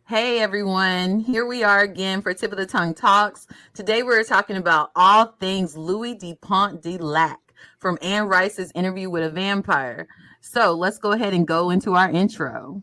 Hey everyone, here we are again for Tip of the Tongue Talks. Today we're talking about all things Louis de Pont de Lac from Anne Rice's Interview with a Vampire. So let's go ahead and go into our intro.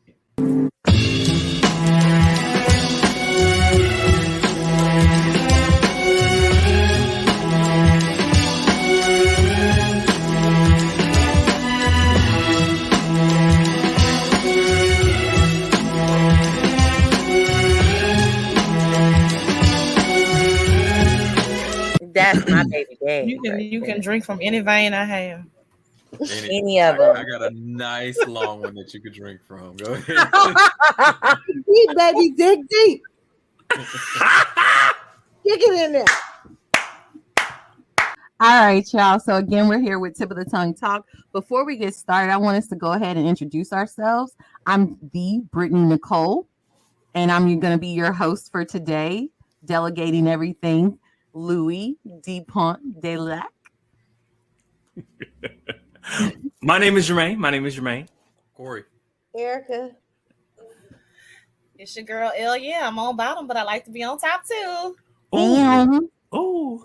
That's my baby daddy. You can drink from any vein I have. Any of them. I got a nice long one that you could drink from. Go ahead. Deep, baby, dig deep. Dig it in there. All right, y'all. So again, we're here with Tip of the Tongue Talk. Before we get started, I want us to go ahead and introduce ourselves. I'm the Brittany Nicole, and I'm going to be your host for today, delegating everything Louis de Pont de Lac. My name is Jermaine. Corey. Erica. It's your girl L. Yeah, I'm on bottom, but I like to be on top too. Oh.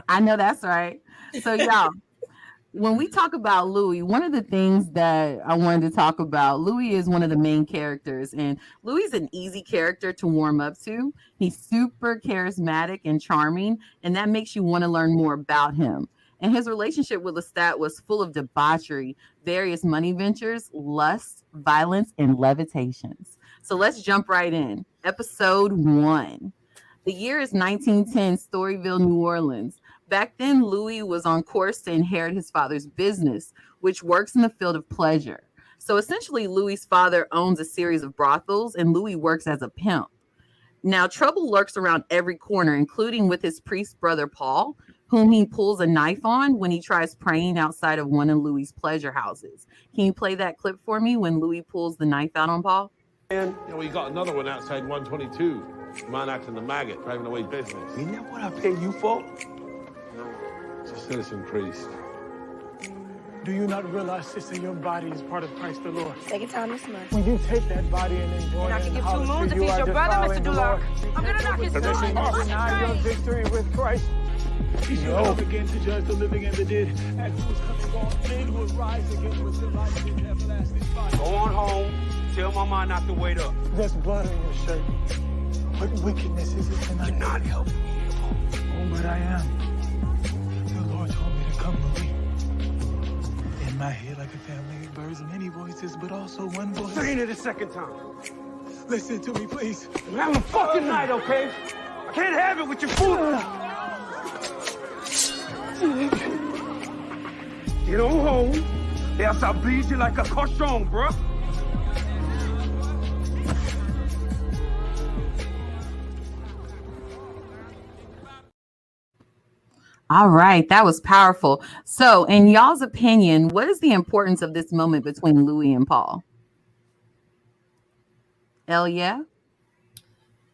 I know that's right. So y'all, when we talk about Louis, one of the things that I wanted to talk about, Louis is one of the main characters, and Louis is an easy character to warm up to. He's super charismatic and charming, and that makes you want to learn more about him. And his relationship with Lestat was full of debauchery, various money ventures, lust, violence, and levitations. So let's jump right in. Episode 1. The year is 1910, Storyville, New Orleans. Back then, Louis was on course to inherit his father's business, which works in the field of pleasure. So essentially, Louis's father owns a series of brothels, and Louis works as a pimp. Now, trouble lurks around every corner, including with his priest brother Paul, whom he pulls a knife on when he tries praying outside of one of Louis's pleasure houses. Can you play that clip for me when Louis pulls the knife out on Paul? And we got another one outside 122. Man acting the maggot, driving away business. Isn't that what I pay you for? No, it's a citizen priest. Do you not realize, sister, your body is part of Christ the Lord? Take your time this month. When you take that body and enjoy it, I can give 2 moons if he's your brother, Mr. Duloc. I'm gonna knock his door. Deny your victory with Christ. He shall come again to judge the living and the dead. And who is coming on, men will rise again with the light in everlasting fire. Go on home. Tell Mama not to wait up. There's blood on your shirt. What wickedness is it tonight? You're not helping me here, Paul. Oh, but I am. The Lord told me to come to me. In my head, like a family of birds, many voices, but also one voice. Saying it a second time. Listen to me, please. I'm having a fucking night, okay? I can't have it with your food. Get on home, else I'll bleed you like a cochon, bruh. All right, that was powerful. So, in y'all's opinion, what is the importance of this moment between Louis and Paul? Hell yeah.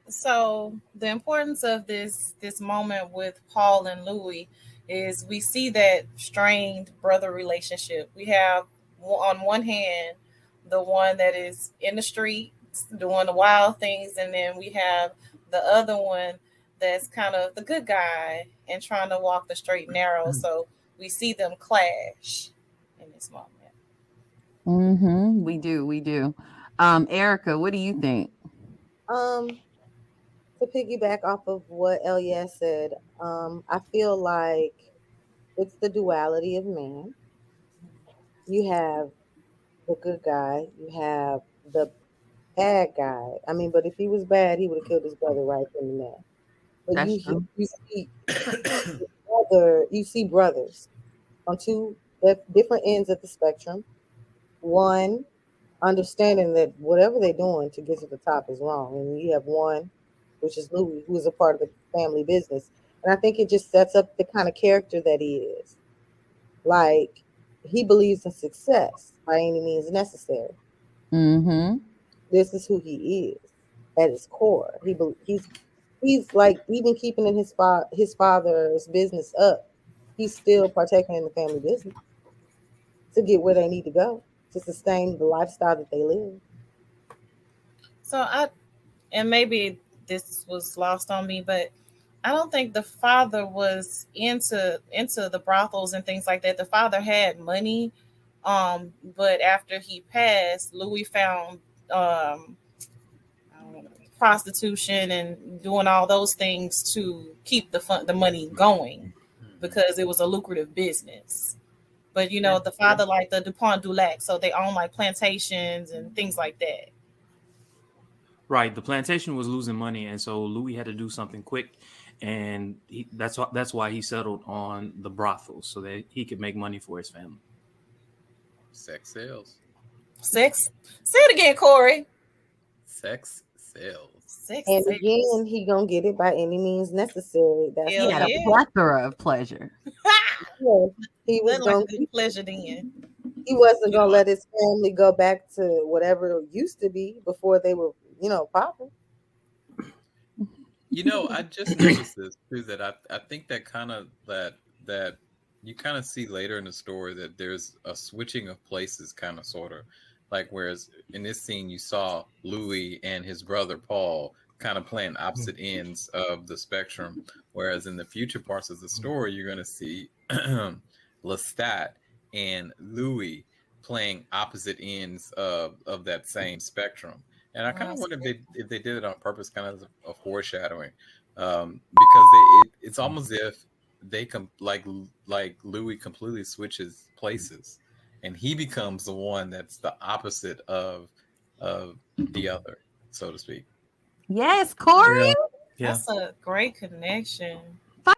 So the importance of this moment with Paul and Louis is we see that strained brother relationship. We have on one hand the one that is in the streets doing the wild things, and then we have the other one that's kind of the good guy and trying to walk the straight and narrow. So we see them clash in this moment. We do. Erica, what do you think? To piggyback off of what Elia said, I feel like it's the duality of man. You have the good guy, you have the bad guy. I mean, but if he was bad, he would have killed his brother right from the man. But you see brothers on two different ends of the spectrum. One understanding that whatever they're doing to get to the top is wrong, and you have one, which is Louis, who is a part of the family business. And I think it just sets up the kind of character that he is. Like, he believes in success by any means necessary. This is who he is at his core. He's like, even keeping in his father's business up, he's still partaking in the family business to get where they need to go, to sustain the lifestyle that they live. And maybe this was lost on me, but I don't think the father was into the brothels and things like that. The father had money, but after he passed, Louis found prostitution and doing all those things to keep the money going because it was a lucrative business. But the father like the Dupont du Lac, so they own like plantations and things like that. Right. The plantation was losing money, and so Louis had to do something quick, and that's why he settled on the brothels so that he could make money for his family. Sex sales. Sex. Say it again, Corey. Sex sales. Sex And sales. again, he gonna get it by any means necessary. That's He had a plethora of pleasure. yeah, he was Nothing like gonna a good pleasure then. he wasn't gonna let his family go back to whatever it used to be before they were, popping. I just noticed this too, that I think that kind of that you kind of see later in the story that there's a switching of places, kind of sort of like, whereas in this scene you saw Louis and his brother Paul kind of playing opposite ends of the spectrum, whereas in the future parts of the story you're going to see Lestat and Louis playing opposite ends of that same spectrum. And I kind of wonder if they did it on purpose, kind of a foreshadowing, because it's almost if they like Louis completely switches places, and he becomes the one that's the opposite of the other, so to speak. Yes, Corey. Yeah. That's a great connection. Fuck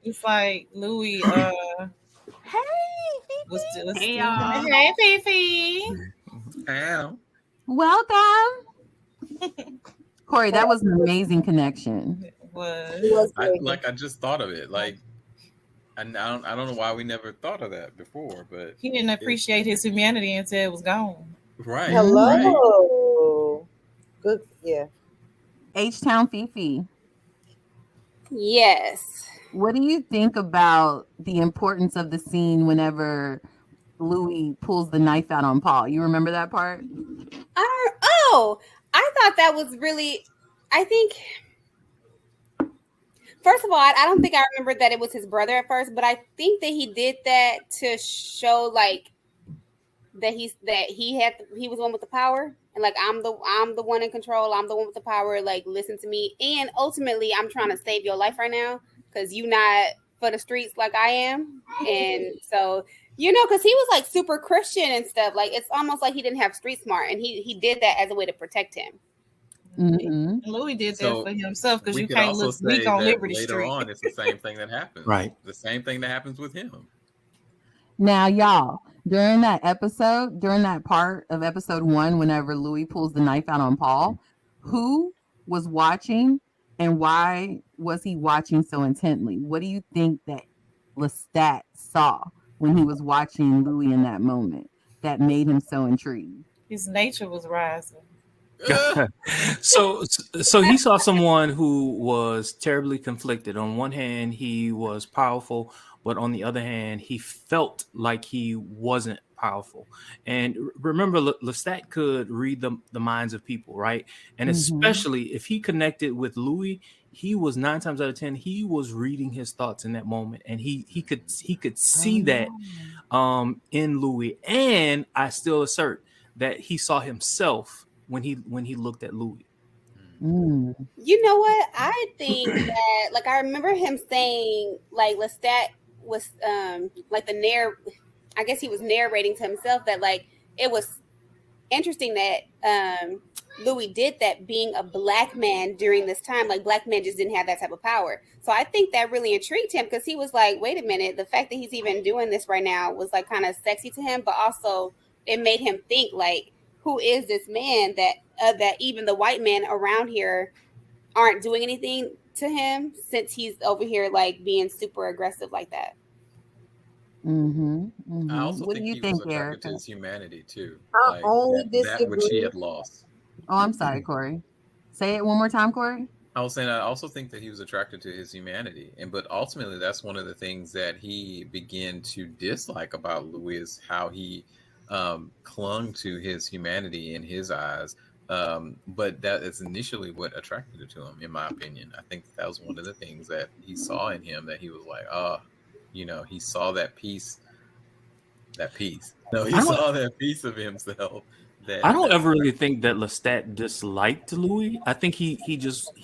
It's like Louis. Hey, Was Hey, y'all. Hey, Fifi. welcome. Corey, that was an amazing connection. It was. I just thought of it. Like, and I don't know why we never thought of that before, but He didn't appreciate his humanity until it was gone. Right. Hello. Right. Good. Yeah. H-Town Fifi. Yes. What do you think about the importance of the scene whenever Louis pulls the knife out on Paul? You remember that part? I thought that was really, I think, first of all, I don't think I remembered that it was his brother at first, but I think that he did that to show like that he was the one with the power, and like I'm the one in control, I'm the one with the power, like listen to me, and ultimately I'm trying to save your life right now because you not for the streets like I am. And so because he was like super Christian and stuff, like it's almost like he didn't have street smart, and he did that as a way to protect him. Mm-hmm. Louis did that for himself because We you could can't also look say weak on that Liberty later Street. on, it's the same thing that happens. Right. The same thing that happens with him. Now, y'all, during that part of episode 1, whenever Louis pulls the knife out on Paul, who was watching and why was he watching so intently? What do you think that Lestat saw when he was watching Louis in that moment that made him so intrigued? His nature was rising. So he saw someone who was terribly conflicted. On one hand, he was powerful, but on the other hand, he felt like he wasn't powerful. And remember, Lestat could read the minds of people, right? And especially if he connected with Louis, he was 9 times out of 10 he was reading his thoughts in that moment, and he could see that in Louis. And I still assert that he saw himself when he looked at Louis. You know what? I think that like I remember him saying like Lestat was like I guess he was narrating to himself that like it was interesting that Louis did that, being a black man during this time. Like black men just didn't have that type of power. So I think that really intrigued him because he was like, wait a minute, the fact that he's even doing this right now was like kind of sexy to him, but also it made him think like, who is this man that even the white men around here aren't doing anything to him since he's over here like being super aggressive like that. I also What think do you he think, was attracted Erica? to his humanity too. I only that which he disagree. had lost. Oh, I'm sorry, Corey. Say it one more time, Corey. I was saying I also think that he was attracted to his humanity, but ultimately that's one of the things that he began to dislike about Louis, is how he clung to his humanity in his eyes, But that is initially what attracted it to him, in my opinion. I think that was one of the things that he saw in him, that he was like, he saw that piece. No, he saw that piece of himself. I don't ever really think that Lestat disliked Louis. I think he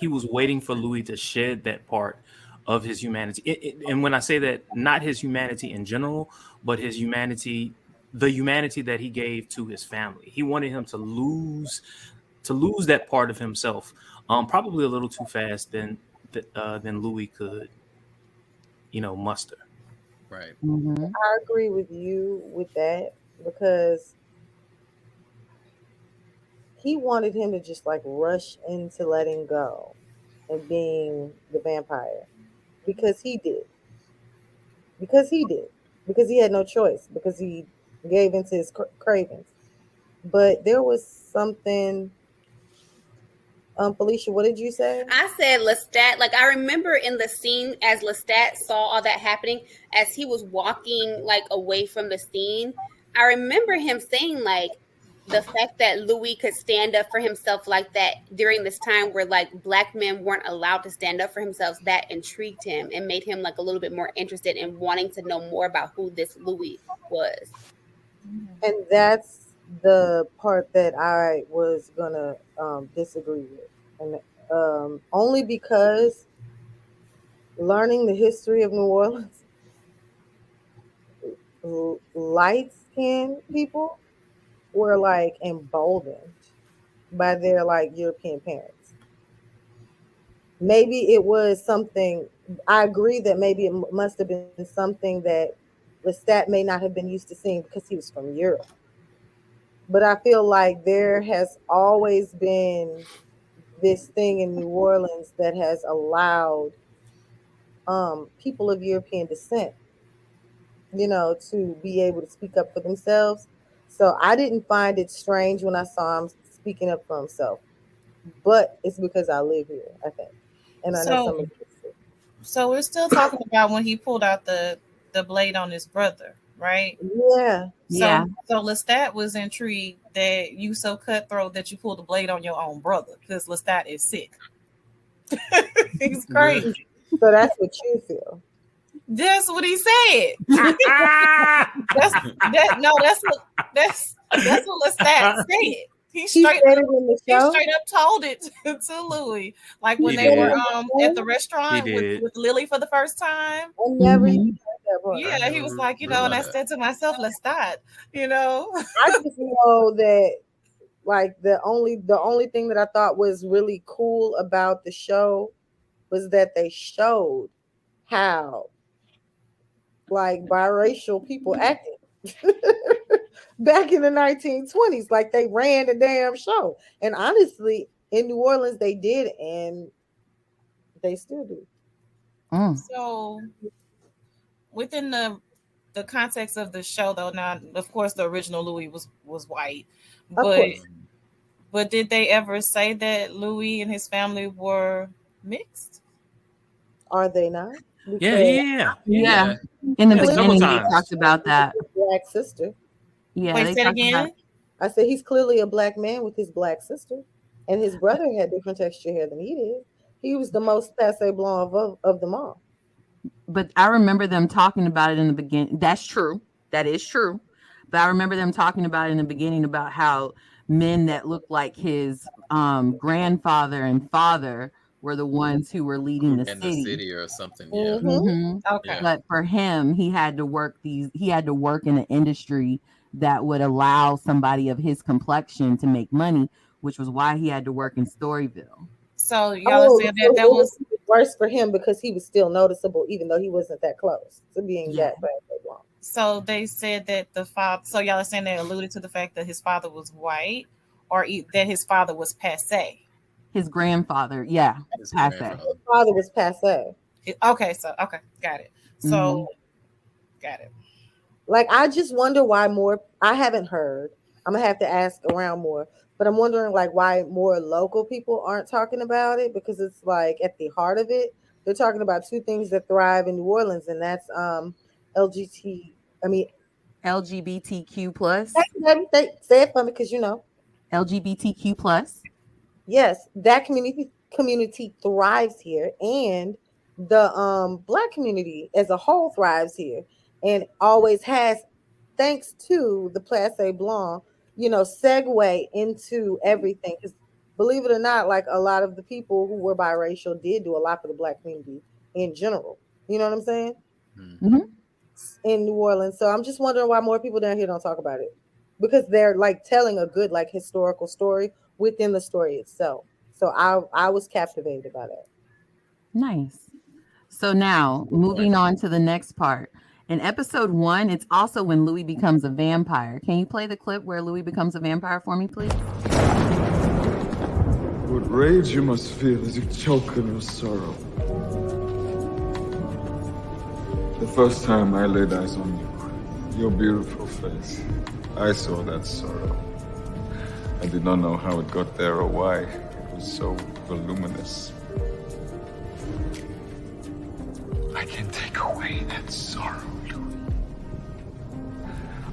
was waiting for Louis to shed that part of his humanity. And when I say that, not his humanity in general, but his humanity, the humanity that he gave to his family. He wanted him to lose that part of himself, probably a little too fast than Louis could, muster. Right. Mm-hmm. I agree with you with that, because he wanted him to just like rush into letting go and being the vampire, because he did. Because he did. Because he had no choice. Because he gave into his cravings. But there was something. Felicia, what did you say? I said Lestat. Like, I remember in the scene as Lestat saw all that happening, as he was walking like away from the scene, I remember him saying like, the fact that Louis could stand up for himself like that during this time where like Black men weren't allowed to stand up for themselves, that intrigued him and made him like a little bit more interested in wanting to know more about who this Louis was. And that's the part that I was gonna disagree with, and only because learning the history of New Orleans, light-skinned people were like emboldened by their like European parents. Maybe it was something. I agree that maybe it must have been something that Lestat may not have been used to seeing because he was from Europe. But I feel like there has always been this thing in New Orleans that has allowed people of European descent, to be able to speak up for themselves. So I didn't find it strange when I saw him speaking up for himself. But it's because I live here, I think. And I know some of this. So we're still talking about when he pulled out the blade on his brother, right? Yeah. So Lestat was intrigued that you so cutthroat that you pulled the blade on your own brother, because Lestat is sick. He's crazy. So that's what you feel. That's what he said. that's what Lestat said. He straight up told it to Louis, like when they were at the restaurant with Lily for the first time. I never even heard that part. Yeah, he was like, and I said to myself, Lestat, I just know that like the only thing that I thought was really cool about the show was that they showed how like biracial people acted back in the 1920s. Like they ran the damn show. And honestly, in New Orleans they did, and they still do. So within the context of the show, though, now of course the original Louis was white, but did they ever say that Louis and his family were mixed? Are they not? Yeah. In the beginning, they talked about that. Black sister. Yeah. Wait, say it again. I said he's clearly a Black man with his Black sister, and his brother had different texture hair than he did. He was the most passe blonde of them all. But I remember them talking about it in the beginning. That's true. That is true. But I remember them talking about it in the beginning about how men that looked like his grandfather and father were the ones who were leading the city or something. Yeah. Okay. But for him, he had to work in an industry that would allow somebody of his complexion to make money, which was why he had to work in Storyville. So y'all said that was worse for him because he was still noticeable, even though he wasn't that close to being that bad. So they said that the father. So y'all are saying they alluded to the fact that his father was white, or that his father was passe. His grandfather, yeah, passe. His father was passe. Okay, got it. So, got it. Like, I just wonder why more. I haven't heard. I'm gonna have to ask around more, but I'm wondering like why more local people aren't talking about it, because it's like at the heart of it, they're talking about two things that thrive in New Orleans, and that's LGBTQ plus. Say it for me, because LGBTQ plus. Yes, that community thrives here, and the Black community as a whole thrives here, and always has, thanks to the Place Blanc, segue into everything. Because believe it or not, like a lot of the people who were biracial did do a lot for the Black community in general. You know what I'm saying? Mm-hmm. In New Orleans. So I'm just wondering why more people down here don't talk about it, because they're like telling a good like historical story within the story itself. So I was captivated by that. Nice. So now moving on to the next part. In episode 1, it's also when Louis becomes a vampire. Can you play the clip where Louis becomes a vampire for me, please? What rage you must feel as you choke in your sorrow. The first time I laid eyes on you, your beautiful face, I saw that sorrow. I did not know how it got there or why. It was so voluminous. I can take away that sorrow, Louis.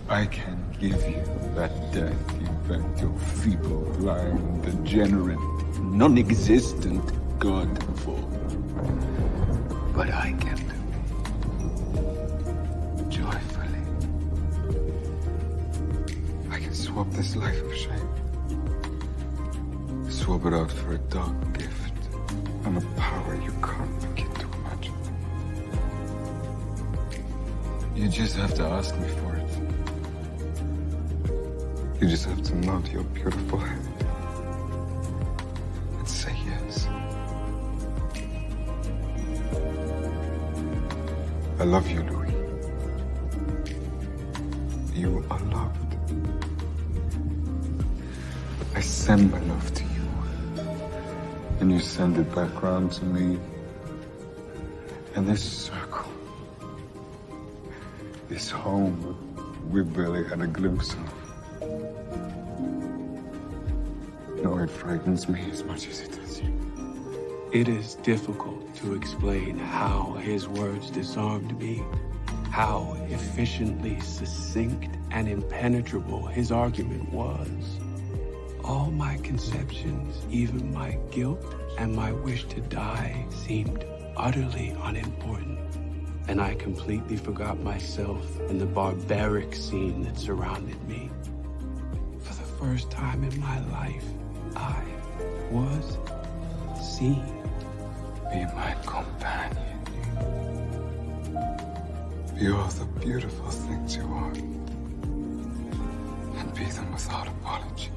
I can give you that death you bent your feeble, blind, degenerate, non-existent God for. But I can do it joyfully. I can swap this life of shame. Swap it out for a dark gift and a power you can't begin to imagine. You just have to ask me for it. You just have to nod your beautiful head and say yes. I love you, Louis. You are loved. I send my love to you. And you send it back round to me. And this circle, this home we barely had a glimpse of. No, it frightens me as much as it does you. It is difficult to explain how his words disarmed me, how efficiently succinct and impenetrable his argument was. All my conceptions, even my guilt and my wish to die, seemed utterly unimportant. And I completely forgot myself and the barbaric scene that surrounded me. For the first time in my life, I was seen. Be my companion. Be all the beautiful things you are. And be them without apology.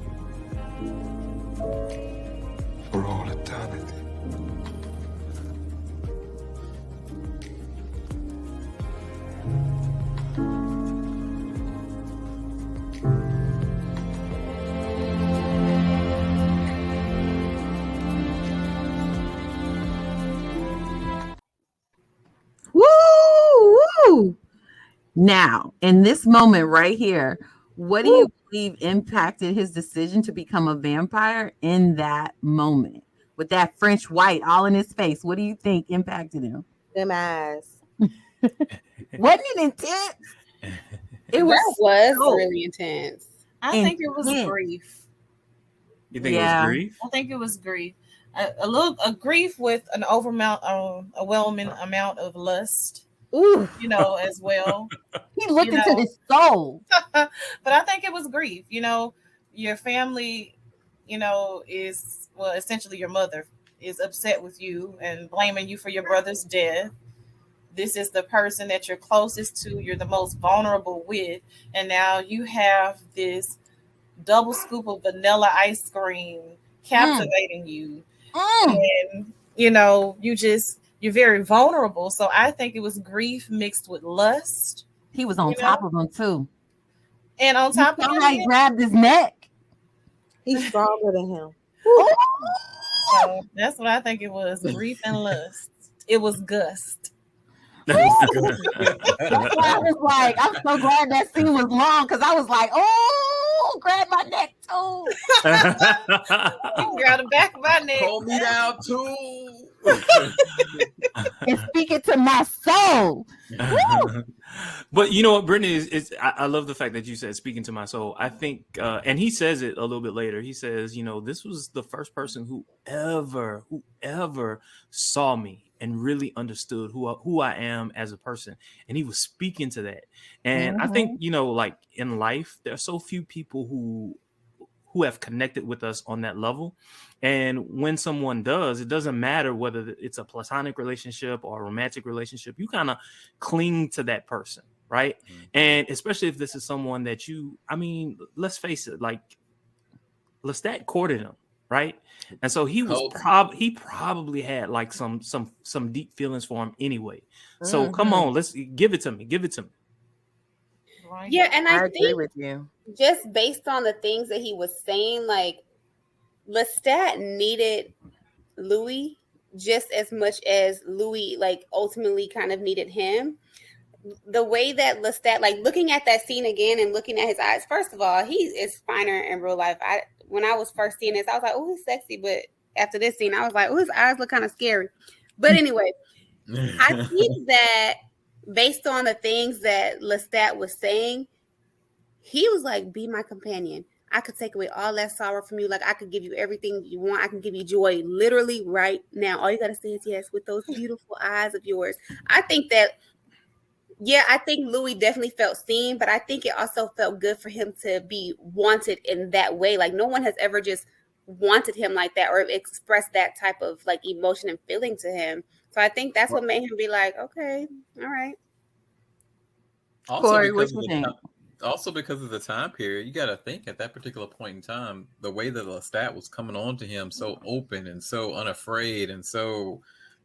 For all eternity. Woo! Now, in this moment right here, what do you believe impacted his decision to become a vampire in that moment? With that French white all in his face, what do you think impacted him? Them eyes. Wasn't it intense? It was really intense. I think it was grief. You think it was grief? I think it was grief. A grief with an overwhelming amount of lust. Ooh. As well. He looked into his soul. But I think it was grief. Your family, is, well, essentially your mother is upset with you and blaming you for your brother's death. This is the person that you're closest to, you're the most vulnerable with, and now you have this double scoop of vanilla ice cream captivating you. And, you're very vulnerable. So I think it was grief mixed with lust. He was on top of him too. And on top of it, he grabbed his neck. He's stronger than him. So that's what I think it was. Grief and lust. It was gust. That's why I was like, I'm so glad that scene was long, because I was like, oh, grab my neck too. You grab the back of my neck. Hold me down too. and speaking to my soul. But you know what, Brittany is I love the fact that you said speaking to my soul. I think, and he says it a little bit later. He says, you know, this was the first person who ever saw me and really understood who I am as a person, and he was speaking to that. And I think, you know, like in life, there are so few people who have connected with us on that level. And when someone does, it doesn't matter whether it's a platonic relationship or a romantic relationship, you kind of cling to that person, right? And especially if this is someone that I mean, let's face it, like Lestat courted him, right? And so he was he probably had like some deep feelings for him anyway. So come on, let's give it to me. Right. Yeah, and I agree think with you. just based on the things that he was saying, like Lestat needed Louis just as much as Louis like ultimately kind of needed him. The way that Lestat, like looking at that scene again and looking at his eyes, first of all, he is finer in real life. When I was first seeing this, I was like, oh, he's sexy. But after this scene, I was like, oh, his eyes look kind of scary. But anyway, I think that based on the things that Lestat was saying, he was like, be my companion. I could take away all that sorrow from you. Like, I could give you everything you want. I can give you joy literally right now. All you got to say is yes with those beautiful eyes of yours. I think that, yeah, I think Louis definitely felt seen, but I think it also felt good for him to be wanted in that way. Like, no one has ever just wanted him like that or expressed that type of like emotion and feeling to him. So I think that's what made him be like, okay, all right. Also, Corey, because what of you think? also because of the time period, you got to think at that particular point in time, the way that Lestat was coming on to him so open and so unafraid and so,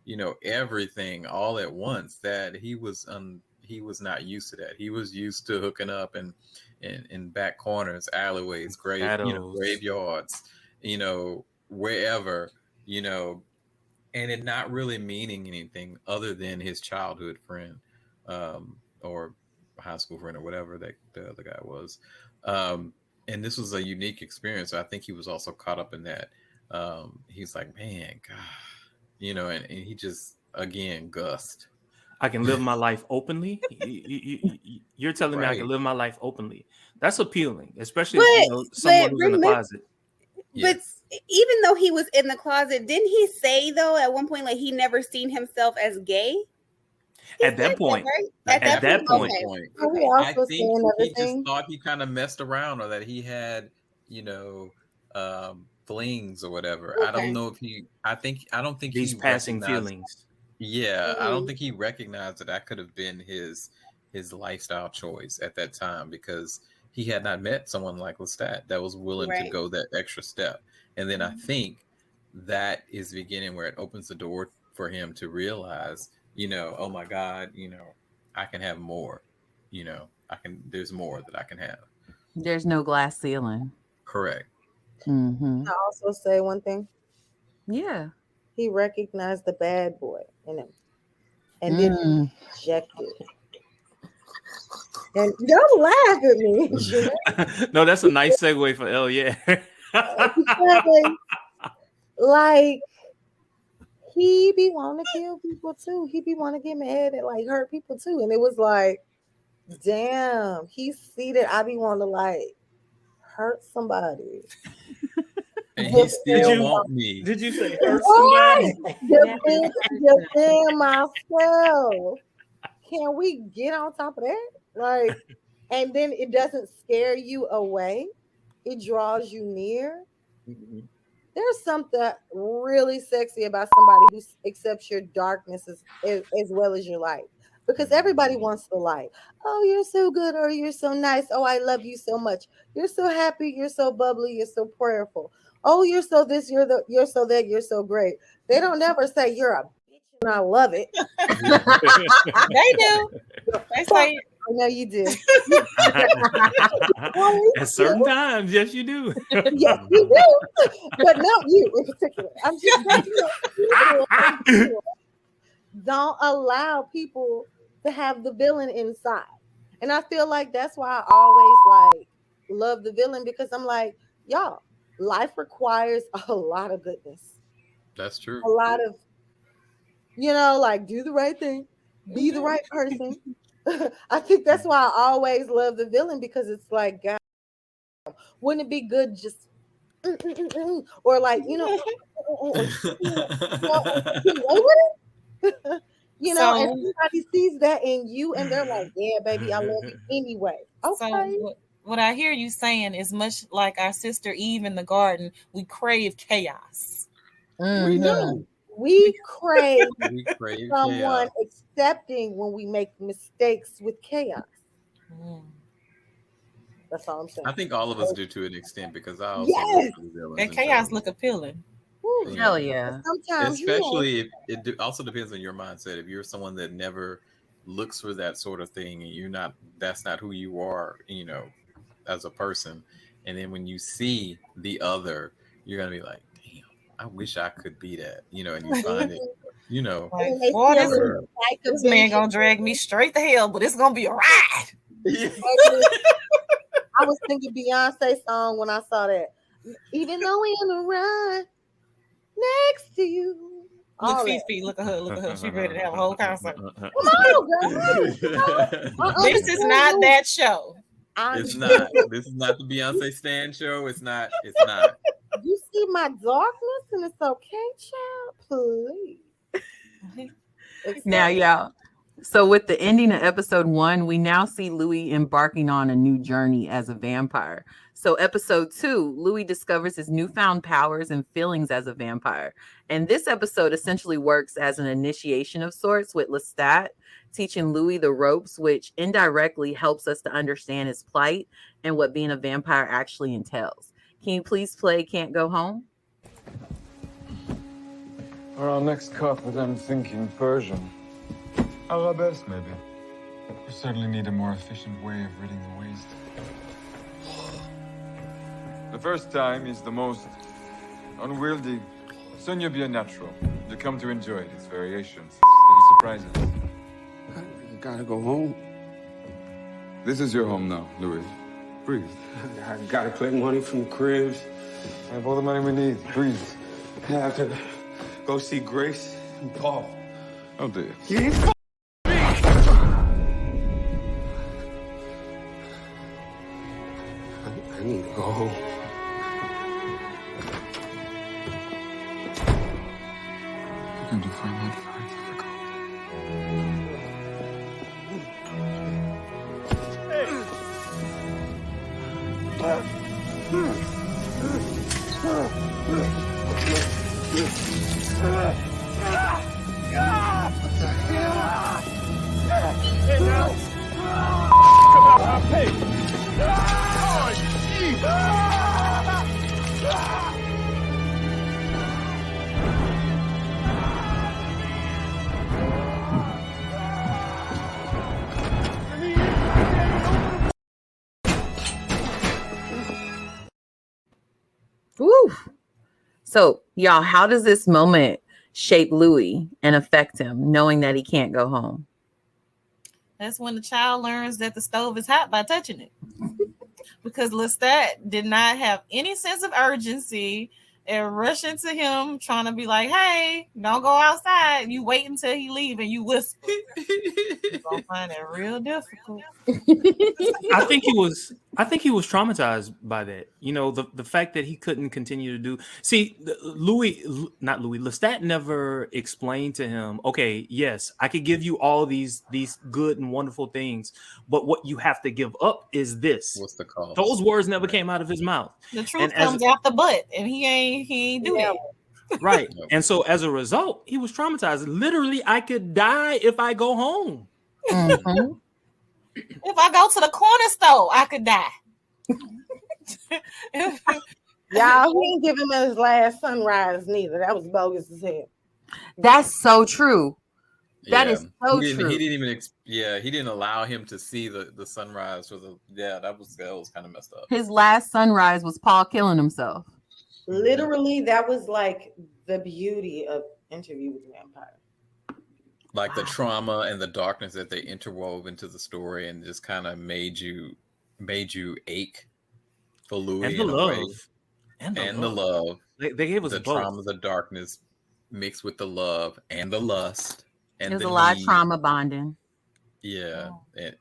you know, everything all at once, that he was not used to that. He was used to hooking up in back corners, alleyways, graveyards, you know, wherever, you know, and it not really meaning anything other than his childhood friend, or high school friend or whatever that the other guy was. And this was a unique experience. So I think he was also caught up in that. He's like, man, God, you know, and he just again gust. I can live my life openly. You're telling me I can live my life openly. That's appealing, especially if, you know, someone who's in the closet. But even though he was in the closet, didn't he say though at one point like he never seen himself as gay? At that point, right? At that point. Okay. I think he just thought he kind of messed around, or that he had, you know, flings or whatever. Okay. I don't know if I don't think these he passing recognized, feelings. Yeah, I don't think he recognized that that could have been his lifestyle choice at that time, because he had not met someone like Lestat that was willing to go that extra step. And then I think that is the beginning where it opens the door for him to realize, you know, oh my God, you know, I can have more. You know, there's more that I can have. There's no glass ceiling. Correct. Mm-hmm. I also say one thing. Yeah. He recognized the bad boy in him and didn't reject it. And don't laugh at me. No, that's a nice segue for L. Yeah. Like, he be wanting to kill people too. He be wanting to get mad and like hurt people too. And it was like, damn, he see that I be wanting to like hurt somebody. And he still want me. Did you say hurt somebody? Defend myself. Can we get on top of that? Like, and then it doesn't scare you away. It draws you near. There's something really sexy about somebody who accepts your darkness as well as your light. Because everybody wants the light. Oh, you're so good, or you're so nice. Oh, I love you so much. You're so happy. You're so bubbly. You're so prayerful. Oh, you're so this. You're so that. You're so great. They don't never say you're a bitch and I love it. They do. They say it. I know you do. At certain times, yes, you do. Yes, you do. But not you in particular. I'm just saying, don't allow people to have the villain inside. And I feel like that's why I always like love the villain, because I'm like, y'all, life requires a lot of goodness. That's true. A lot of You know, like do the right thing, be the right person. I think that's why I always love the villain, because it's like, God, wouldn't it be good just or like, you know, you know, and So, somebody sees that in you and they're like, yeah, baby, I love you anyway. Okay. so what I hear you saying is much like our sister Eve in the garden. We crave chaos. We do. We crave someone chaos. accepting when we make mistakes with chaos. That's all I'm saying. I think all of us do to an extent, because I also Yes, look for the villains And in chaos general. look appealing. Woo. Hell yeah. Sometimes, Especially if it also depends on your mindset. If you're someone that never looks for that sort of thing, and that's not who you are, as a person. And then when you see the other, you're gonna be like, damn, I wish I could be that, and you find it, Like, boy, this man gonna drag me straight to hell, but it's gonna be a ride. I was thinking Beyonce song when I saw that. Even though we in a ride next to you. Look, Fifi, look at her. She ready to have a whole concert. Come on, girl. This is not that show. It's not. This is not the Beyonce Stan show. It's not. You see my darkness, and it's okay, child. Please. Now, y'all. So with the ending of episode 1, we now see Louis embarking on a new journey as a vampire. So episode 2, Louis discovers his newfound powers and feelings as a vampire. And this episode essentially works as an initiation of sorts, with Lestat teaching Louis the ropes, which indirectly helps us to understand his plight and what being a vampire actually entails. Can you please play Can't Go Home? For our next carpet, I'm thinking Persian. Arabesque, maybe. We certainly need a more efficient way of ridding the waste. The first time is the most unwieldy. Soon you'll be a natural. You come to enjoy it, its variations, little surprises. I gotta go home. This is your home now, Louis. Breathe. I gotta collect money from the cribs. I have all the money we need. Breathe. I have to go see Grace and Paul. Oh, dear. I need to go home. You're going to find that very difficult. Hey, now. Come out, I'll pay. Woo. So, y'all, how does this moment shape Louis and affect him, knowing that he can't go home? That's when the child learns that the stove is hot by touching it. Because Lestat did not have any sense of urgency and rushing to him, trying to be like, hey, don't go outside. You wait until he leave and you whisper. You're gonna find it real difficult. I think he was traumatized by that. The fact that he couldn't continue to do. See, Lestat never explained to him, okay, yes, I could give you all these good and wonderful things, but what you have to give up is this. What's the cost? Those words never came out of his mouth. The truth comes out the butt, and he ain't do that. Right. And so as a result, he was traumatized. Literally, I could die if I go home. Mm-hmm. If I go to the corner store, I could die. Y'all, he didn't give him his last sunrise neither. That was bogus as hell. That's so true. That is so true. He didn't even. He didn't allow him to see the sunrise. That was kind of messed up. His last sunrise was Paul killing himself. Literally, that was like the beauty of Interview with the Vampire. Like the trauma and the darkness that they interwove into the story, and just kind of made you ache for Louis and the love. And the love. They gave us the both. trauma, the darkness, mixed with the love and the lust and There's the a lot of need. trauma bonding. Yeah, and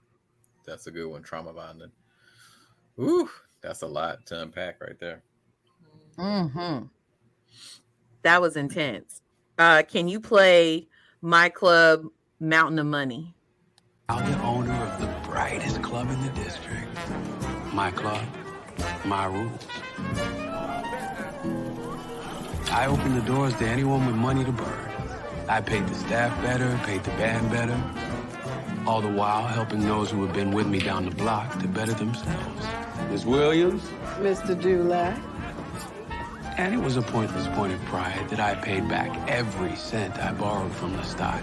that's a good one. Trauma bonding. Ooh, that's a lot to unpack right there. Mm-hmm. That was intense. Can you play My Club Mountain of Money? I'm the owner of the brightest club in the district. My club, my rules. I open the doors to anyone with money to burn. I paid the staff better, paid the band better. All the while helping those who have been with me down the block to better themselves. Miss Williams? Mr. Dulac. And it was a pointless point of pride that I paid back every cent I borrowed from Lestat.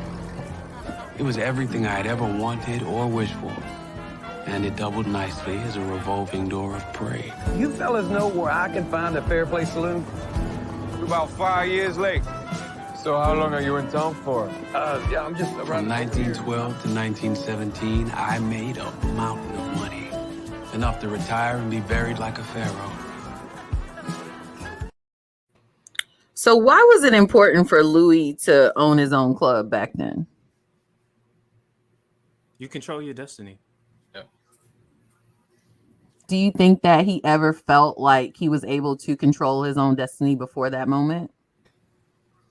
It was everything I had ever wanted or wished for. And it doubled nicely as a revolving door of prey. You fellas know where I can find a Fair Play Saloon? We're about 5 years late. So how long are you in town for? Yeah, I'm just around. From 1912 to 1917, I made a mountain of money. Enough to retire and be buried like a pharaoh. So why was it important for Louis to own his own club back then? You control your destiny. Do you think that he ever felt like he was able to control his own destiny before that moment?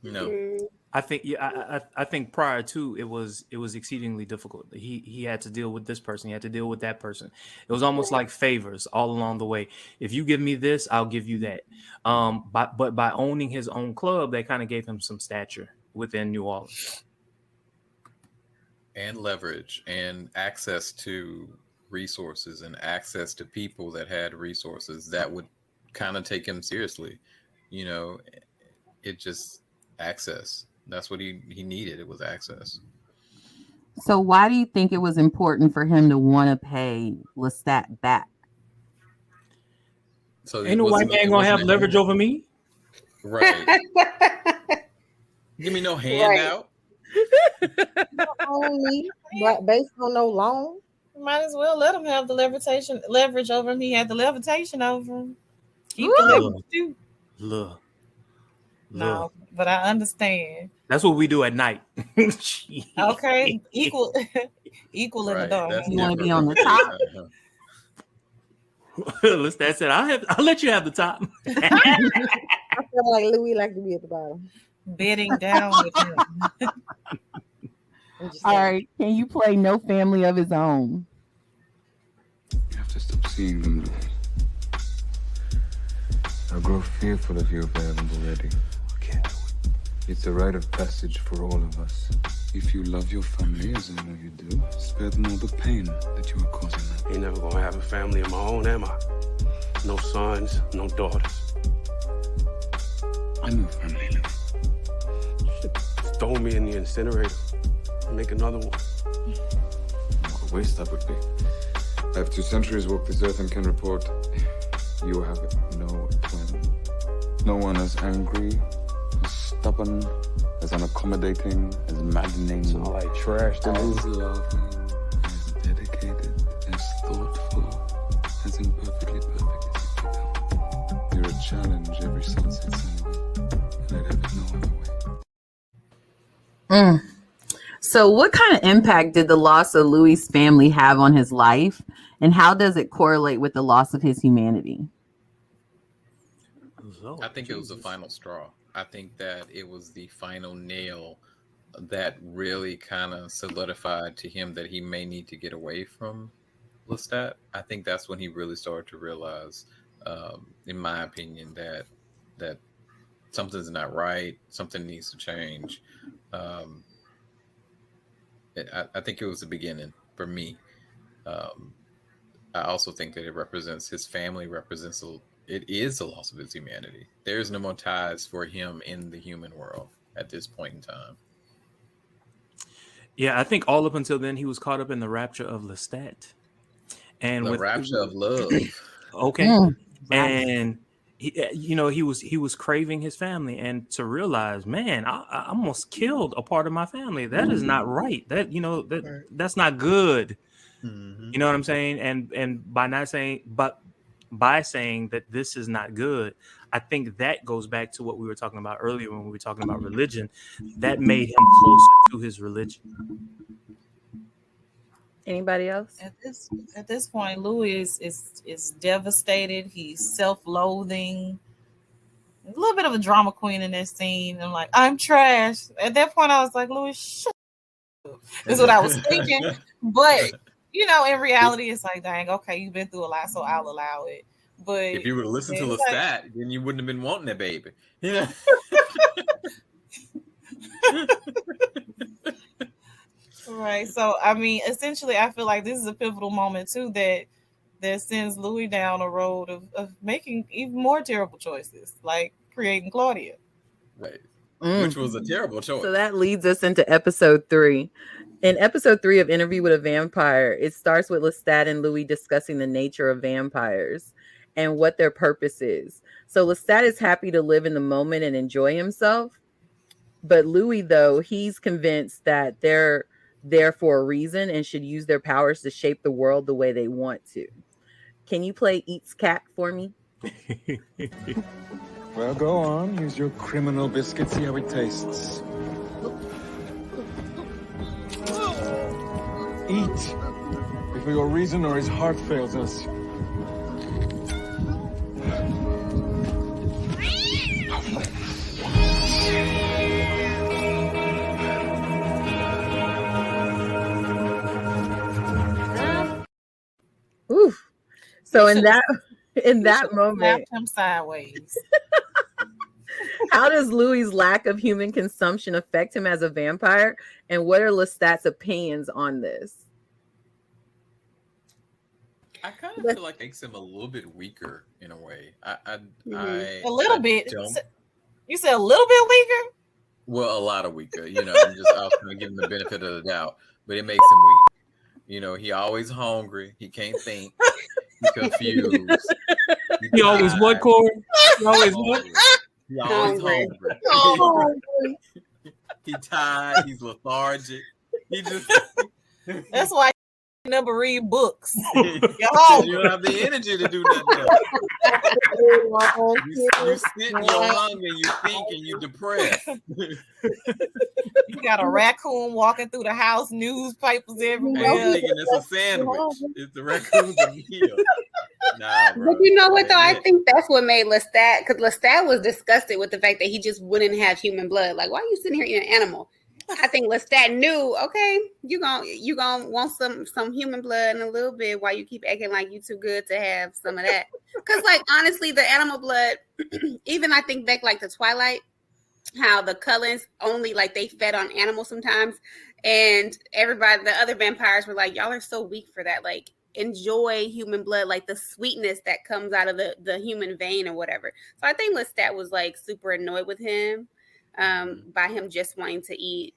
No. I think I think prior to it was exceedingly difficult. He had to deal with this person. He had to deal with that person. It was almost like favors all along the way. If you give me this, I'll give you that. But by owning his own club, that kind of gave him some stature within New Orleans. And leverage and access to resources and access to people that had resources that would kind of take him seriously. You know, it just access. That's what he needed. It was access. So why do you think it was important for him to want to pay Lestat back? So ain't no white man gonna have leverage over me. Right. Give me no handout. Not only, but based on no loan. Might as well let him have the leverage over him. He had the levitation over him. Keep the leverage too. Look. No, but I understand. That's what we do at night. Okay, equal in the dark. You want to be on the top? Lestat said, "I'll let you have the top." I feel like Louis like to be at the bottom. Bedding down with him. All right, can you play No Family of His Own? You have to stop seeing them, Louis. I grow fearful of you if I haven't already. I can't do it. It's a rite of passage for all of us. If you love your family, as I know you do, spare them all the pain that you are causing them. Ain't never gonna have a family of my own, am I? No sons, no daughters. I'm your family, Louis. Throw me in the incinerator. Make another one. What a waste that would be. I have 2 centuries walked this earth and can report you have no twin. No one as angry, as stubborn, as unaccommodating, as maddening. It's all like trash to me. As loving, as dedicated, as thoughtful, as imperfectly perfect as you could become. You're a challenge every sunset Sunday, and I'd have it no other way. So what kind of impact did the loss of Louis' family have on his life? And how does it correlate with the loss of his humanity? I think it was the final straw. I think that it was the final nail that really kind of solidified to him that he may need to get away from Lestat. I think that's when he really started to realize, in my opinion, that something's not right. Something needs to change. I think it was the beginning for me. I also think that it represents his family, it is the loss of his humanity. There's no more ties for him in the human world at this point in time. Yeah, I think all up until then he was caught up in the rapture of Lestat, and The rapture of love. Okay, and he was craving his family, and to realize, man, I almost killed a part of my family. That is not right. That's not good. You know what I'm saying? And by not saying, but by saying that this is not good. I think that goes back to what we were talking about earlier when we were talking about religion. That made him closer to his religion. Anybody else? At this point, Louis is devastated. He's self-loathing. A little bit of a drama queen in this scene. I'm like, I'm trash. At that point, I was like, Louis, shut up. Is what I was thinking. But in reality, it's like, dang, okay, you've been through a lot, so I'll allow it. But if you would have listened to Lestat, then you wouldn't have been wanting that baby. Yeah. Right. So I mean, essentially, I feel like this is a pivotal moment too that sends Louis down a road of making even more terrible choices, like creating Claudia. Right. Which was a terrible choice. So that leads us into episode 3. In episode 3 of Interview with a Vampire, it starts with Lestat and Louis discussing the nature of vampires and what their purpose is. So Lestat is happy to live in the moment and enjoy himself. But Louis, though, he's convinced that they're there for a reason and should use their powers to shape the world the way they want to. Can you play Eats Cat for me? Well, go on. Use your criminal biscuit. See how it tastes. Eat. If for your reason or his heart fails us. Oof. So in that moment, him sideways. How does Louis' lack of human consumption affect him as a vampire? And what are Lestat's opinions on this? I kind of feel like it makes him a little bit weaker in a way. A little bit. You said a little bit weaker? Well, a lot of weaker. I was going to give him the benefit of the doubt, but it makes him weak. He always hungry. He can't think. He's confused. He always what, Corey? He always what? He always hungry. He tired. He's lethargic. He just. That's why you never read books. You don't have the energy to do nothing else. You sit in your lung and you think and you depressed. You got a raccoon walking through the house, newspapers everywhere. And thinking it's a sandwich. It's the raccoon's a meal. Nah, bro. But you know what though? I think that's what made Lestat, because Lestat was disgusted with the fact that he just wouldn't have human blood. Like, why are you sitting here eating an animal? I think Lestat knew, okay, you gonna want some human blood in a little bit while you keep acting like you too good to have some of that. Because like honestly, the animal blood, even I think back like to Twilight, how the Cullens only like they fed on animals sometimes, and everybody, the other vampires were like, y'all are so weak for that. Like, enjoy human blood, like the sweetness that comes out of the human vein or whatever. So I think Lestat was like super annoyed with him by him just wanting to eat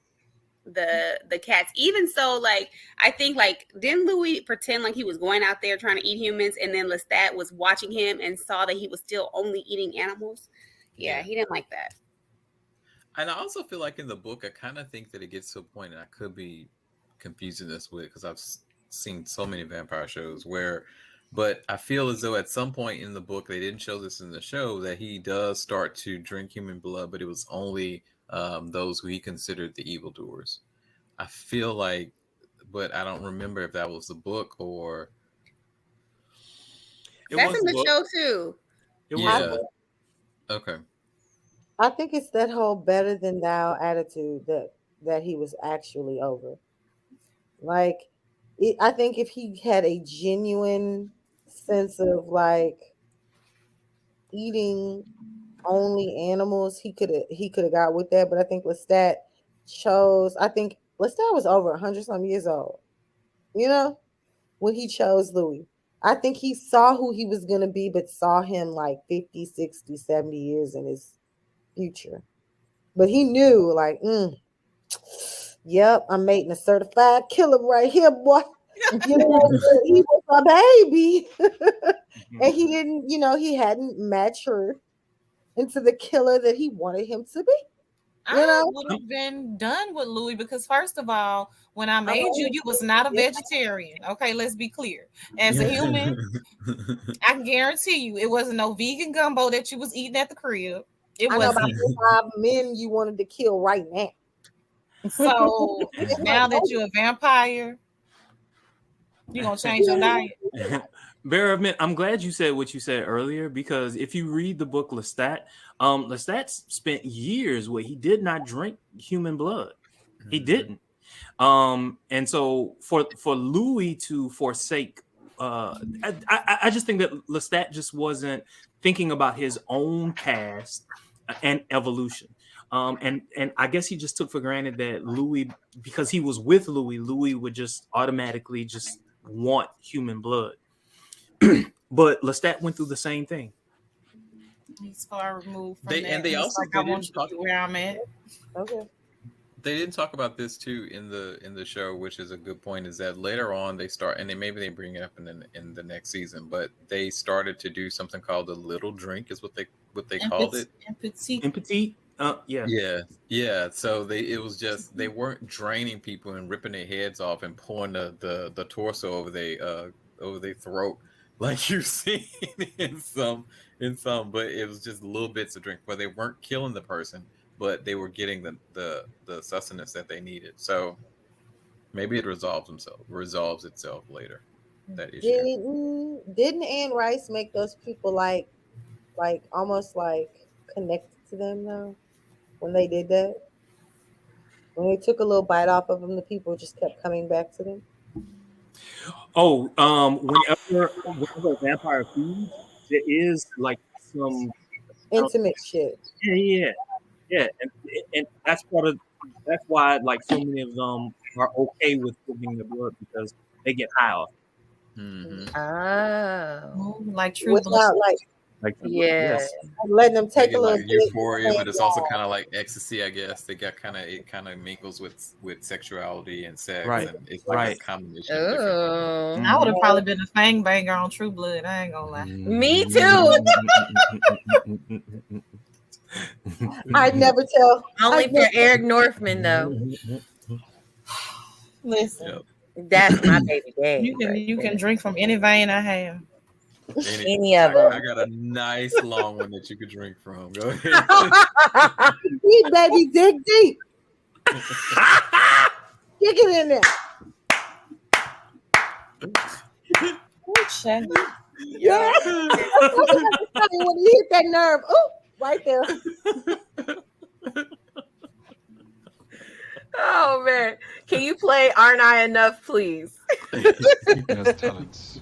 the cats. Even so, like I think like didn't Louis pretend like he was going out there trying to eat humans, and then Lestat was watching him and saw that he was still only eating animals? Yeah, he didn't like that. And I also feel like in the book, I kind of think that it gets to a point, and I could be confusing this with because I've seen so many vampire shows but I feel as though at some point in the book, they didn't show this in the show, that he does start to drink human blood, but it was only those who he considered the evildoers. I feel like, but I don't remember if that was the book or. That's in the show too. Yeah. Okay. I think it's that whole better than thou attitude that he was actually over. Like, I think if he had a genuine sense of like eating only animals, he could have got with that. But I think Lestat was over 100-some years old, when he chose Louis. I think he saw who he was going to be, but saw him like 50, 60, 70 years in his future. But he knew like, yep, I'm making a certified killer right here, boy. He was a baby. And he didn't, he hadn't matured into the killer that he wanted him to be. I would have been done with Louis because first of all, when I made you was not a vegetarian. Okay, let's be clear. As a human, I can guarantee you it wasn't no vegan gumbo that you was eating at the crib. It I know about 5 men you wanted to kill right now. So now that you're a vampire, you're gonna change your diet. Bearer of Men, I'm glad you said what you said earlier, because if you read the book Lestat, Lestat spent years where he did not drink human blood. He didn't. And so for Louis to forsake, I just think that Lestat just wasn't thinking about his own past and evolution. And I guess he just took for granted that Louis, because he was with Louis would just automatically just want human blood. But Lestat went through the same thing. He's far removed from They didn't talk where I'm at. Okay. They didn't talk about this too in the show, which is a good point. Is that later on they start, and maybe they bring it up in the next season, but they started to do something called the little drink, is what they called it. Empathy. Yeah. So it was just, they weren't draining people and ripping their heads off and pouring the torso over their throat like you've seen in some, but it was just little bits of drink where they weren't killing the person, but they were getting the sustenance that they needed. So maybe it resolves itself later. That issue. Didn't Anne Rice make those people like almost like connected to them though? When they did that, when they took a little bite off of them, the people just kept coming back to them. Oh, whenever a vampire feeds, there is like some intimate shit. Yeah, and that's why like so many of them are okay with giving the blood, because they get high off. Oh, like true without yes. letting them take a little like euphoria, but it's also kind of like ecstasy, I guess. They got it kind of mingles with sexuality and sex, and it's like a combination. I would have probably been a fang banger on True Blood. I ain't gonna lie. Me too. I'd never tell. Only for Eric Northman though. Listen, that's my baby daddy. You can drink from any vein I have. Any of them. I got a nice long one that you could drink from. Go ahead. Deep, baby, dig deep. Dig it in there. Yeah. When you hit that nerve, right there. Oh man, can you play "Aren't I Enough," please? He has talents.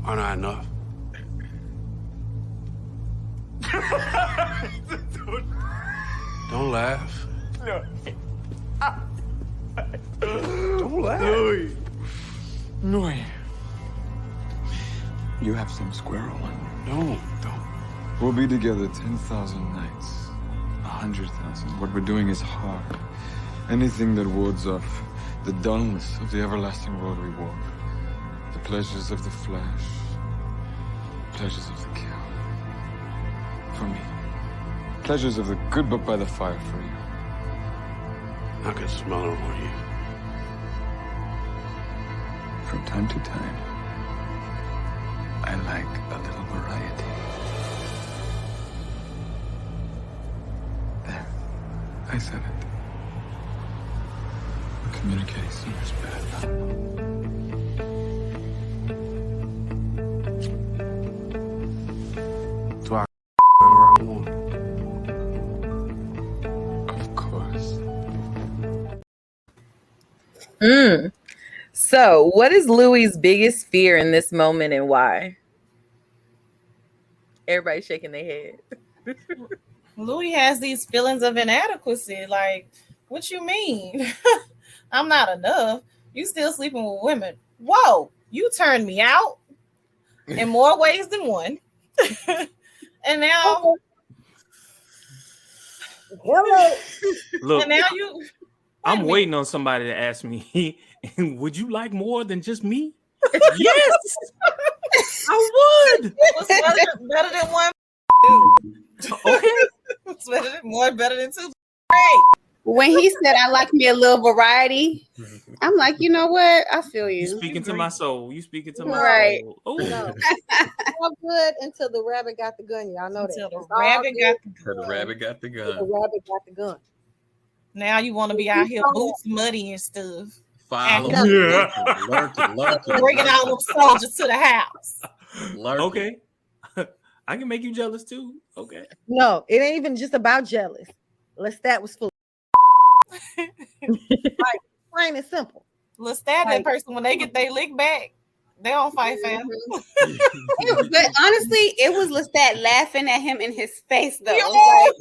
Aren't I enough? Don't laugh. No. Don't laugh. Louis. You have some squirrel. Don't. We'll be together 10,000 nights. 100,000. What we're doing is hard. Anything that wards off the dullness of the everlasting road we walk. The pleasures of the flesh. Pleasures of the kill. For me. Pleasures of the good book by the fire for you. I can smell it on you. From time to time, I like a little variety. There. I said it. We're communicating so much better. Do I want? Of course. So, what is Louis' biggest fear in this moment and why? Everybody's shaking their head. Louis has these feelings of inadequacy. Like, what you mean? I'm not enough. You still sleeping with women. Whoa, you turned me out in more ways than one. And now, Look, and now you. I'm waiting on somebody to ask me, would you like more than just me? Yes, I would. What's better than one? Okay. It's better than two. Great. When he said, I like me a little variety, I'm like, you know what? I feel you. You speaking to my soul. You speaking to my Right. soul. Oh, No. All good until the rabbit got the gun. Y'all know Until that. the It's all rabbit got good the The rabbit got the until the gun. rabbit got the gun. Now you want to be out here boots muddy and stuff. Follow, Yeah. lurking, Bringing all them soldiers to the house. lurking. okay. I can make you jealous too. Okay. No, it ain't even just about jealous. Lestat was full. Like, plain and simple. Lestat, that person, when they get their lick back, they don't fight fam. But honestly, it was Lestat laughing at him in his face, though. Like,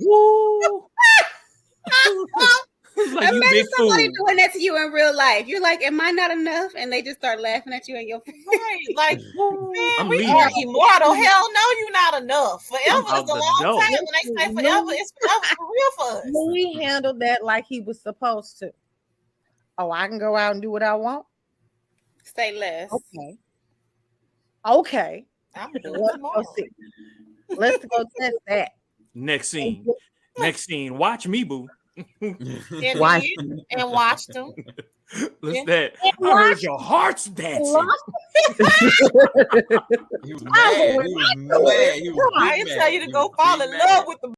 you imagine big somebody fool. doing that to you in real life. You're like, am I not enough? And they just start laughing at you in your face. Right, like, man, I'm we leaving. are immortal. Hell no, you're not enough. Forever I'm is out a the long door. time. When they say forever, it's forever for real for us. Louis handled that like he was supposed to. Oh, I can go out and do what I want? Say less. Okay. I'm doing Let's tomorrow. go see. Let's go test that. Next scene. Next scene. Watch me, boo. Watch and watched them. Lestat. And I heard watch- your heart's dancing. He was mad. He was mad. He was I big didn't mad. tell you to He go was fall big in mad. love with the.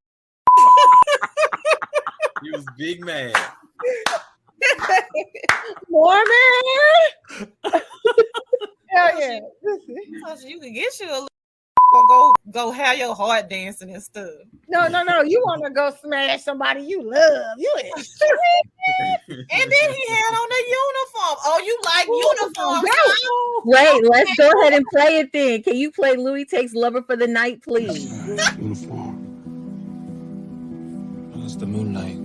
He was big mad. Morning. Hell yeah. So you can get you a little go have your heart dancing and stuff. No. You want to go smash somebody you love. You extreme. And then he had on the uniform. Oh, you like uniforms? Huh? Wait, let's go ahead and play it then. Can you play Louis Takes Lover for the Night, please? Uniform. It's the moonlight.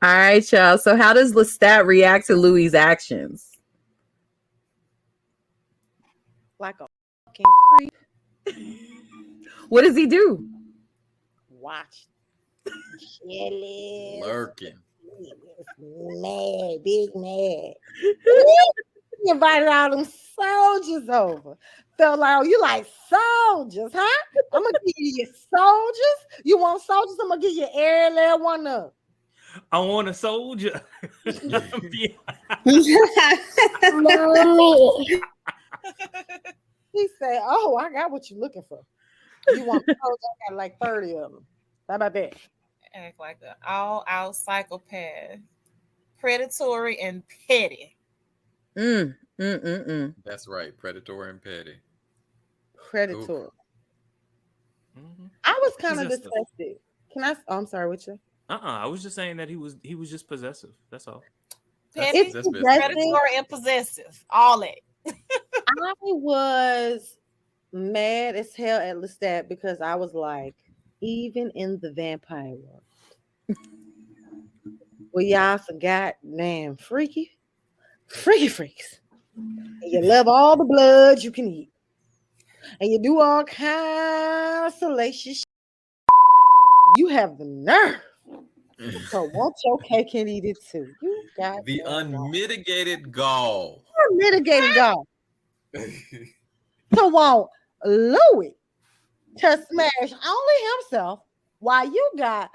All right, y'all. So how does Lestat react to Louis's actions? Like a fucking creep. What does he do? Watch. Jealous. Lurking. Mad. Big mad. He invited all them soldiers over. Felt like, oh, you like soldiers, huh? I'm going to give you your soldiers. You want soldiers? I'm going to give you every little one of them. I want a soldier. Mommy. He said, oh, I got what you're looking for. You want soldiers? I got like 30 of them. How about that? Act like an all-out psychopath, predatory and petty. That's right. Predatory and petty. Predatory. Mm-hmm. I was kind of Possessive. disgusted. Can I? Oh, I'm sorry, what you? I was just saying that he was just possessive. That's all. Petty, It's predatory, and possessive. All that. I was mad as hell at Lestat because I was like, even in the vampire world, well, y'all some goddamn freaky freaks. And you love all the blood you can eat. And you do all kinds of salacious shit. You have the nerve. So want your cake and eat it too. You got The unmitigated gall. unmitigated gall. To want Louis to smash only himself while you got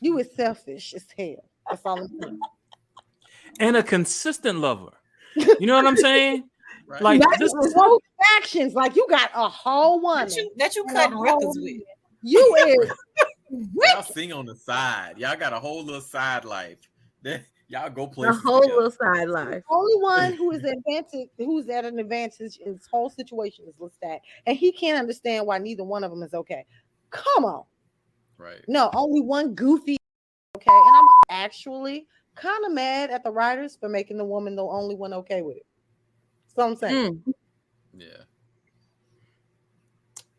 you was selfish as hell. That's all I'm saying. And a consistent lover. You know what I'm saying? Right. Like Not this even both factions. Like you got a whole woman that you and cutting a records whole with. man. You is Y'all sing on the side. Y'all got a whole little side life. Then y'all go A places whole together. little side life. the only one who is advantage, who's at an advantage in this whole situation is Lestat, and he can't understand why neither one of them is okay. Come on, Right. no, only one goofy. Okay, and I'm actually kind of mad at the writers for making the woman the only one okay with it. So I'm saying, Yeah.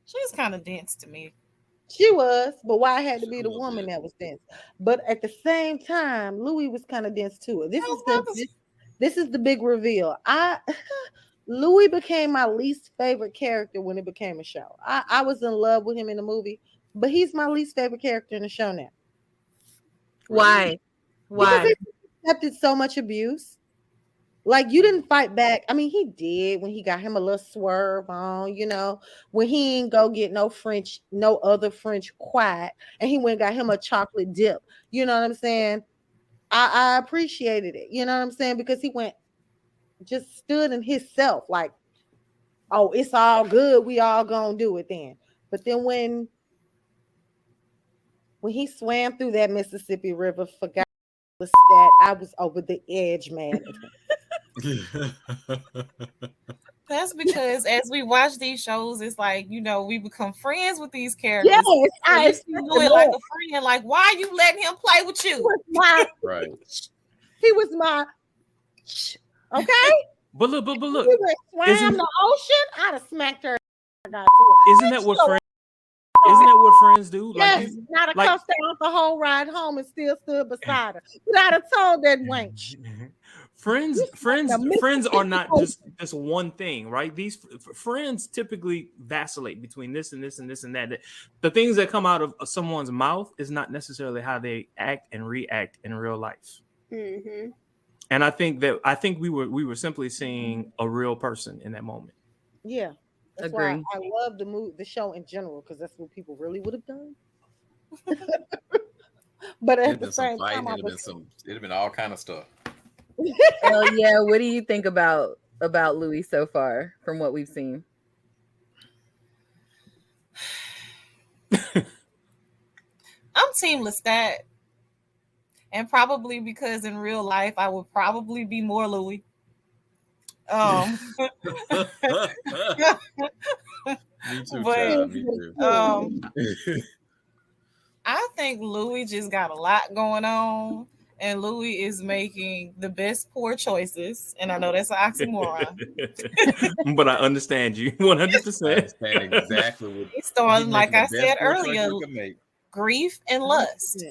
She's kind of dense to me. she was, but why it had to be the woman that was dense? But at the same time, Louis was kind of dense too. This is the big reveal. Louis became my least favorite character when it became a show. I was in love with him in the movie, but he's my least favorite character in the show now. Why? Because Why? he accepted so much abuse. Like you didn't fight back. I mean, he did when he got him a little swerve on, when he ain't go get no other French quiet, and he went and got him a chocolate dip. You know what I'm saying? I appreciated it. You know what I'm saying? Because he just stood in himself, like, oh, it's all good. We all gonna do it then. But then when he swam through that Mississippi River, forgot that I was over the edge, man. That's because as we watch these shows, it's like, we become friends with these characters. Yes, so you see Louis like a friend. Like, why you letting him play with you? Right. He was my okay. But look. He went swam the ocean. I'd have smacked her. Isn't that what friends? Isn't that what friends do? Yes, not a cussed out the whole ride home and still stood beside her. But I'd have told that wench. Friends are not just one thing, right? These friends typically vacillate between this and this and this and that. The things that come out of someone's mouth is not necessarily how they act and react in real life. Mm-hmm. And I think we were simply seeing a real person in that moment. Yeah. That's why I love the show in general, because that's what people really would have done. But at the same time, it'd have been all kind of stuff. Hell yeah. What do you think about Louis so far from what we've seen? I'm Team Lestat. And probably because in real life I would probably be more Louis. Me too, but me too. I think Louis just got a lot going on, and Louis is making the best poor choices. And I know that's an oxymoron. But I understand you 100%. I understand exactly what he's throwing, like I said earlier, grief and lust.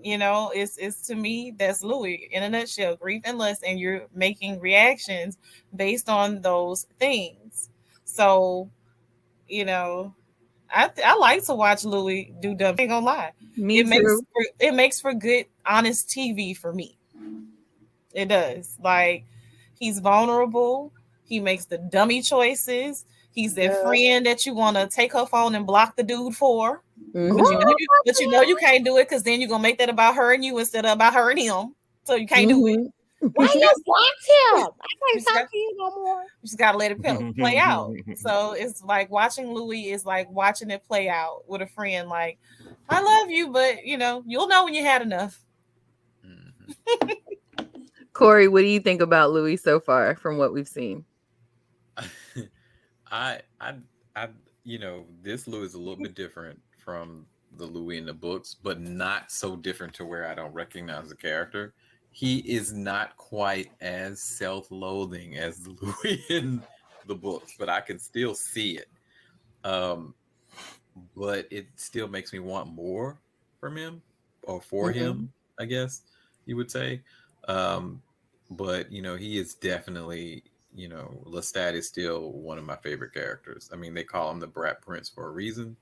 It's to me, that's Louis in a nutshell, grief and lust, and you're making reactions based on those things. So, I like to watch Louis do dumb. I ain't gonna lie. It makes for good, honest TV for me. It does. Like, he's vulnerable. He makes the dummy choices. He's that friend that you want to take her phone and block the dude for. Mm-hmm. But you can't do it, because then you're gonna make that about her and you instead of about her and him. So you can't do it. Why you blocked him? I can't talk to you no more. You just gotta let it play out. So it's like watching Louis is like watching it play out with a friend. Like, I love you, but you'll know when you had enough. Corey, what do you think about Louis so far from what we've seen? This Louis is a little bit different from the Louis in the books, but not so different to where I don't recognize the character. He is not quite as self-loathing as the Louis in the books, but I can still see it. But it still makes me want more from him, or for him, I guess you would say. But he is definitely, Lestat is still one of my favorite characters. I mean, they call him the Brat Prince for a reason.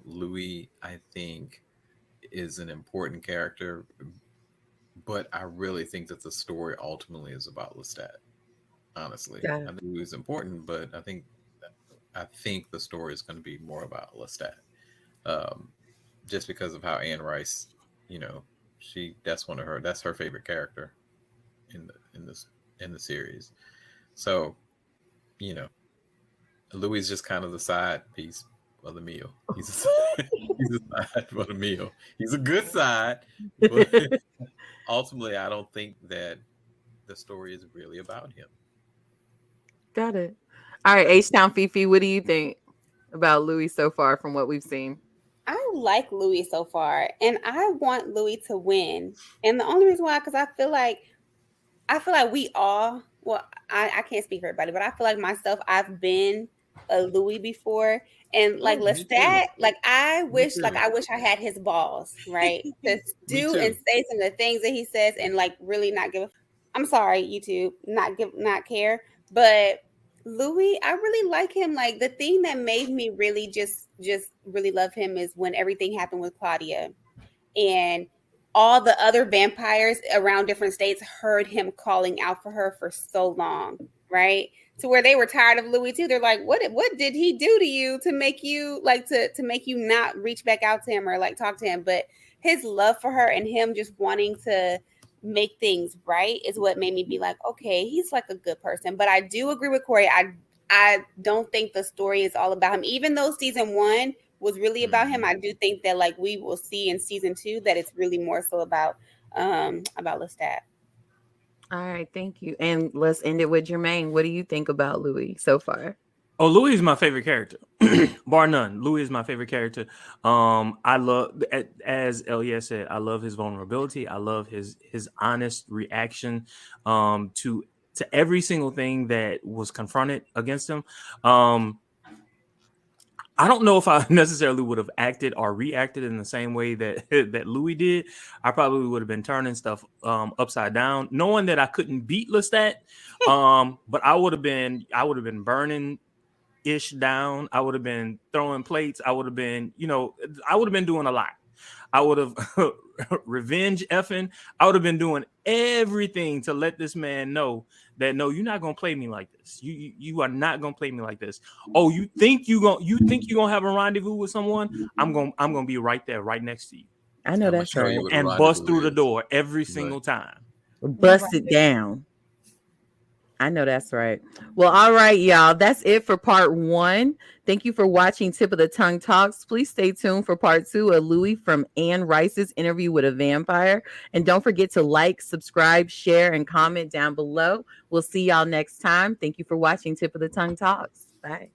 Louis, I think, is an important character, but I really think that the story ultimately is about Lestat. Honestly, I think Louis is important, but I think the story is going to be more about Lestat. just because of how Anne Rice, that's her favorite character in the series. So, Louis is just kind of the side piece of the meal. He's a side for the meal. He's a good side, but ultimately, I don't think that the story is really about him. Got it. All right, H-Town Fifi, what do you think about Louis so far from what we've seen? I like Louis so far, and I want Louis to win. And the only reason why, because I feel like we all, well, I can't speak for everybody, but I feel like myself, I've been a Louis before. And like Lestat, like I wish I had his balls, right? To do and say some of the things that he says and like really not give I'm sorry, YouTube, not care. But Louis, I really like him. Like the thing that made me really just really love him is when everything happened with Claudia and all the other vampires around different states heard him calling out for her for so long, right? To where they were tired of Louis too. They're like, what did he do to you to make you like to make you not reach back out to him or like talk to him? But his love for her and him just wanting to make things right is what made me be like, okay, he's like a good person. But I do agree with Corey. I don't think the story is all about him. Even though season 1 was really about him, I do think that like we will see in season 2 that it's really more so about Lestat. All right, thank you. And let's end it with Jermaine. What do you think about Louis so far? Oh, Louis is my favorite character, bar none. Louis is my favorite character. I love, as Elia said, I love his vulnerability. I love his honest reaction to every single thing that was confronted against him. I don't know if I necessarily would have acted or reacted in the same way that that Louis did. I probably would have been turning stuff upside down, knowing that I couldn't beat Lestat. But I would have been burning ish down. I would have been throwing plates. I would have been, doing a lot. I would have revenge effing. I would have been doing everything to let this man know that no, you're not gonna play me like this. You are not gonna play me like this. Oh, you think you're gonna have a rendezvous with someone? I'm gonna be right there, right next to you. I know that's right. And bust through the door every single time. Bust it down. I know that's right. Well, all right, y'all. That's it for part 1. Thank you for watching Tip of the Tongue Talks. Please stay tuned for part 2 of Louis from Anne Rice's interview with a vampire. And don't forget to like, subscribe, share, and comment down below. We'll see y'all next time. Thank you for watching Tip of the Tongue Talks. Bye.